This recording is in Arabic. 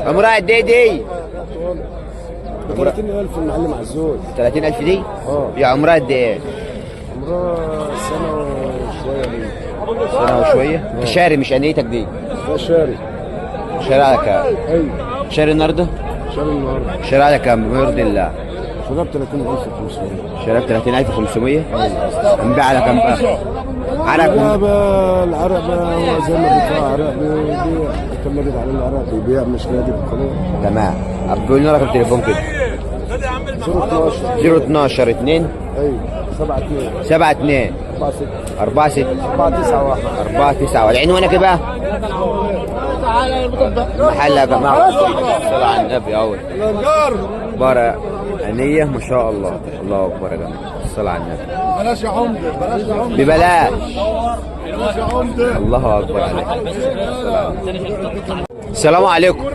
عمرها قد ايه دي؟ 30,000 المعلم عزوز. 30,000 دي؟ اه. يا عمرها قد ايه؟ عمرها سنة وشوية دي. سنة وشوية؟ انت شاري مش انيتك دي؟ ده شاري. شاري على كام؟ ايوه شاري النهارده؟ شاري النهارده. شاري على كام بيرضي الله؟ شاري ب 30,500. شاري ب 30,500؟ هنبيع على كام بقى؟ عرق لا بقى العرق بقى هو زي ما بيدفع عرق بيبيع. كم ما عليه العرق بيبيع مش نادي خلاص. تمام. بيقول لنا رقم تليفون كده. 012 012 2 ايوه 72 72 46 46 491 491. العنوانك ايه بقى؟ محل يا جماعه الصلاة على النبي اول بره هنيه ما شاء الله. الله اكبر يا جماعه الصلاة على النبي. بلاش يا عمده بلاش يا عمده ببلاش. بلاش يا عمده. الله اكبر عليك. السلام عليكم.